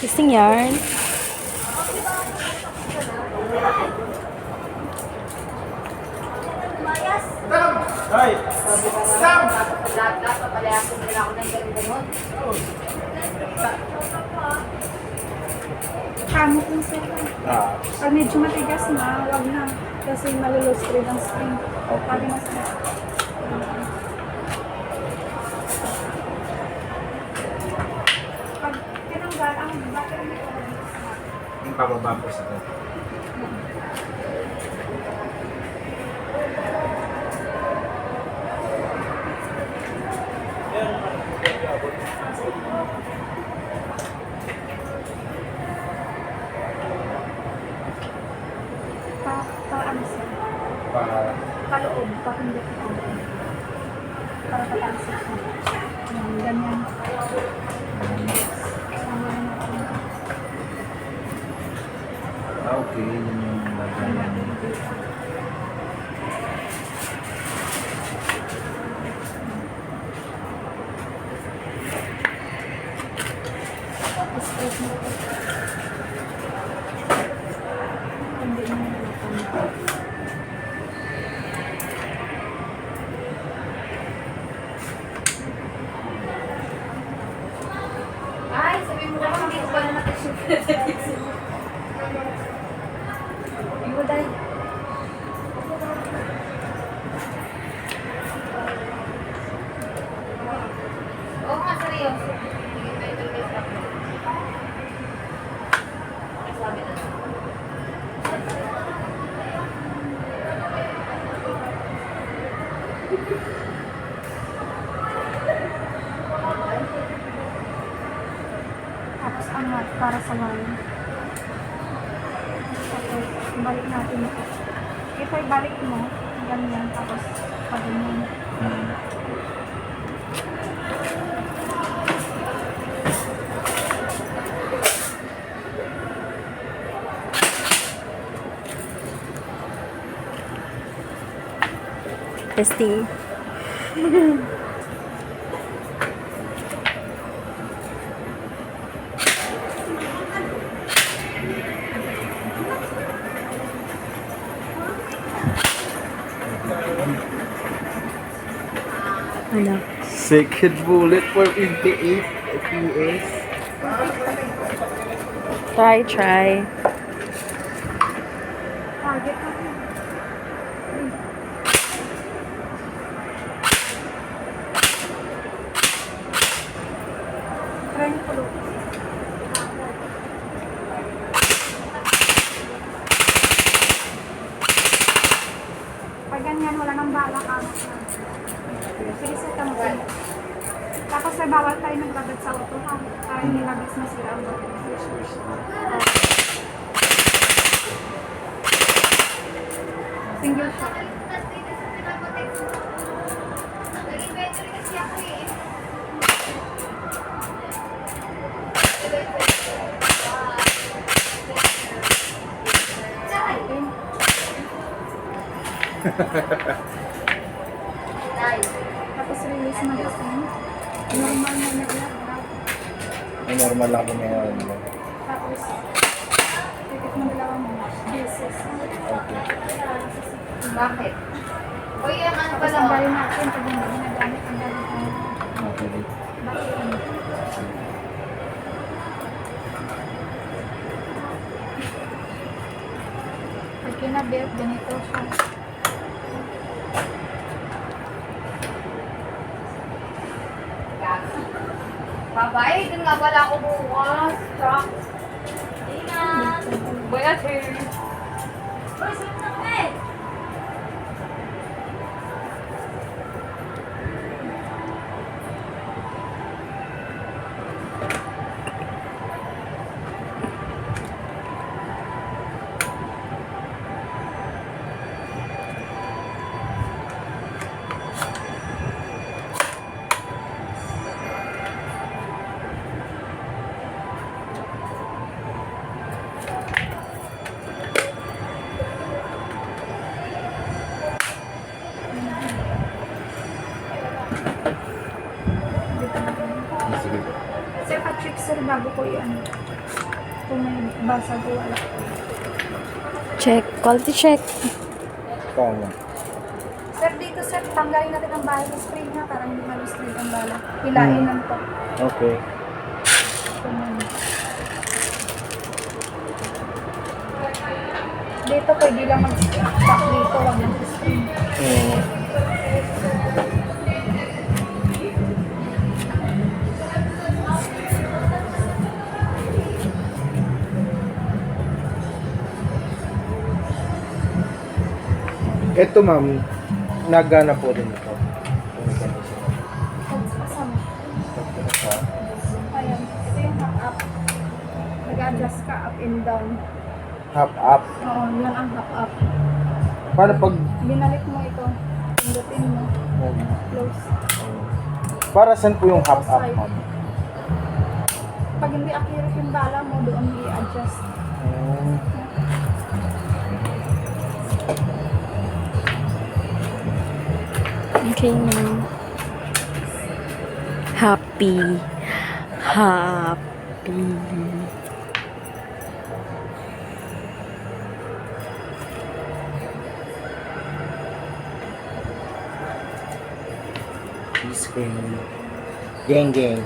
Testing yarn. Ay! Sam! Lahat-lahat, papalayasin nila ako ng ganun-ganun. Kamo kung sir. Ah, Pag medyo matigas na, wag na. Kasi malulose rin ang spring. Okay. Pag mas pag tinanggal, ang battery nito yung pababa po sa ito. ano sir? Para Paloob, pakindot ko. Para pataas siya. Ganyan. okay, yun yung lagayan niya. Straight mo ito. Hindi mo nalatan. Ay, sabi mo naman, hindi ko pa naman ito. Hindi mo dahil. Oo nga, seryoso. Hindi ko ito may sarap. Sabi na. Tapos angat para sa wire. Tapos balik natin ito. Ito ibalik mo. Ganyan. Tapos pag ganyan. Testing. Ano? Second bullet for 58 FPS. Try. Target natin. Try mo tulo. Pag ganyan, wala nang bala ka. Sige, set mo tayo. Tapos ay bawal tayo naglagad sa auto ha. Para hindi labis na sila ang single shot. Tapos release magazine. Normal na nag-grab. Ay, normal lang po ngayon. Tapos, titik mo dalawang beses. Okay. Bakit? Uy, ang ano Tapos pala? ang bali natin, pag hindi ginagamit ang gamit ng Okay. battery. Pag kinabit, ganito siya. Babae, dun nga pala ako bukas. Truck. Ingat. Bayat here. Uy, saan na kami? Sir, pa-check sir bago ko yan. Kung may basag o wala. Check. Quality check. Tama. Sir, dito sir, tanggalin natin ang bala sa spray na para hindi mag-spray ang bala. Hilain lang to. Okay. Dito pwede lang mag-stop dito, wag lang sa spray. Ito ma'am, nagana po rin ito. Kasama. Ayan, ito yung half up. Nag-adjust ka up and down. Half up. Oo, yan ang half up. Paano pag... Binalik mo ito. Pindutin mo. Close. Para saan po yung half up ma'am? Pag hindi accurate yung bala mo, doon i-adjust. Okay na. Happy. Happy. Screen. Gang gang.